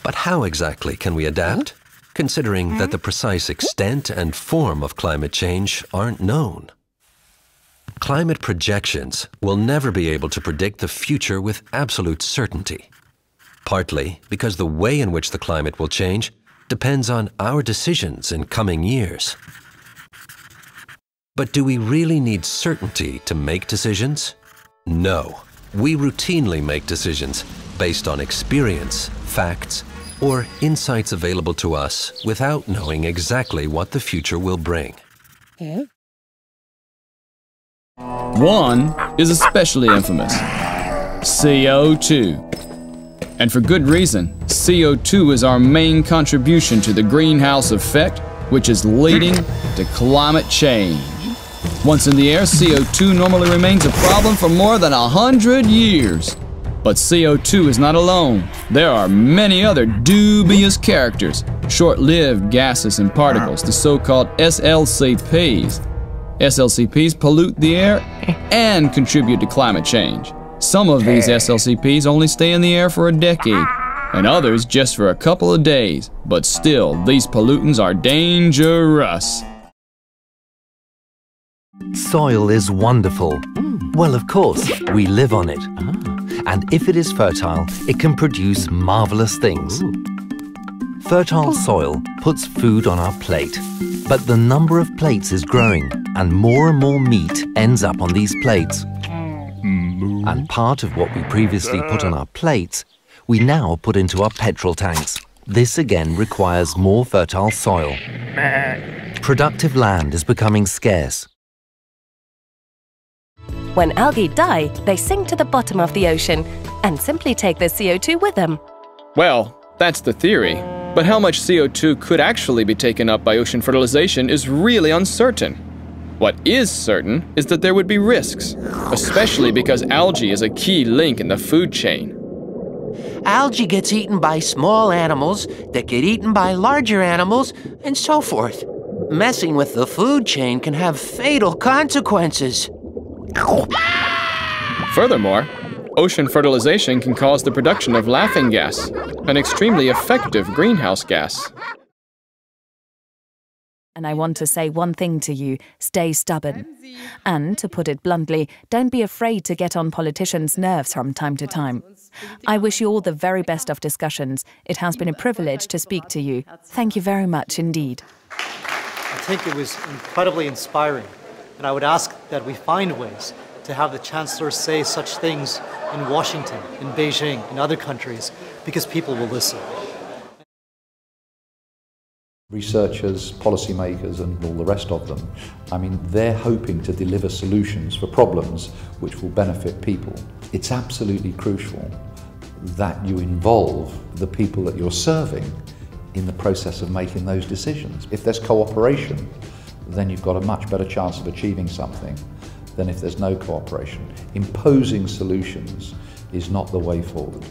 But how exactly can we adapt, considering that the precise extent and form of climate change aren't known? Climate projections will never be able to predict the future with absolute certainty, partly because the way in which the climate will change depends on our decisions in coming years. But do we really need certainty to make decisions? No. We routinely make decisions based on experience, facts, or insights available to us without knowing exactly what the future will bring. One is especially infamous: CO2. And for good reason. CO2 is our main contribution to the greenhouse effect, which is leading to climate change. Once in the air, CO2 normally remains a problem for more than 100 years. But CO2 is not alone. There are many other dubious characters, short-lived gases and particles, the so-called SLCPs. SLCPs pollute the air and contribute to climate change. Some of these SLCPs only stay in the air for a decade, and others just for a couple of days. But still, these pollutants are dangerous. Soil is wonderful. Well, of course, we live on it. And if it is fertile, it can produce marvelous things. Fertile soil puts food on our plate, but the number of plates is growing, and more meat ends up on these plates. And part of what we previously put on our plates, we now put into our petrol tanks. This again requires more fertile soil. Productive land is becoming scarce. When algae die, they sink to the bottom of the ocean and simply take the CO2 with them. Well, that's the theory. But how much CO2 could actually be taken up by ocean fertilization is really uncertain. What is certain is that there would be risks, especially because algae is a key link in the food chain. Algae gets eaten by small animals that get eaten by larger animals, and so forth. Messing with the food chain can have fatal consequences. Furthermore, ocean fertilization can cause the production of laughing gas, an extremely effective greenhouse gas. And I want to say one thing to you: stay stubborn. And, to put it bluntly, don't be afraid to get on politicians' nerves from time to time. I wish you all the very best of discussions. It has been a privilege to speak to you. Thank you very much indeed. I think it was incredibly inspiring, and I would ask that we find ways to have the Chancellor say such things in Washington, in Beijing, in other countries, because people will listen. Researchers, policymakers and all the rest of them, I mean, they're hoping to deliver solutions for problems which will benefit people. It's absolutely crucial that you involve the people that you're serving in the process of making those decisions. If there's cooperation, then you've got a much better chance of achieving something than if there's no cooperation. Imposing solutions is not the way forward,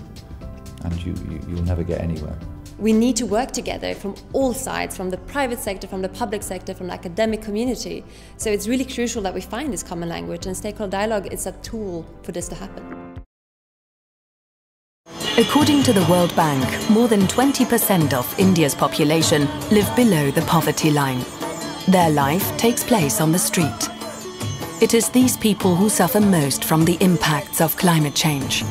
and you'll never get anywhere. We need to work together from all sides, from the private sector, from the public sector, from the academic community. So it's really crucial that we find this common language, and stakeholder dialogue is a tool for this to happen. According to the World Bank, more than 20% of India's population live below the poverty line. Their life takes place on the street. It is these people who suffer most from the impacts of climate change.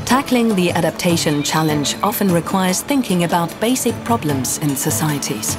Tackling the adaptation challenge often requires thinking about basic problems in societies.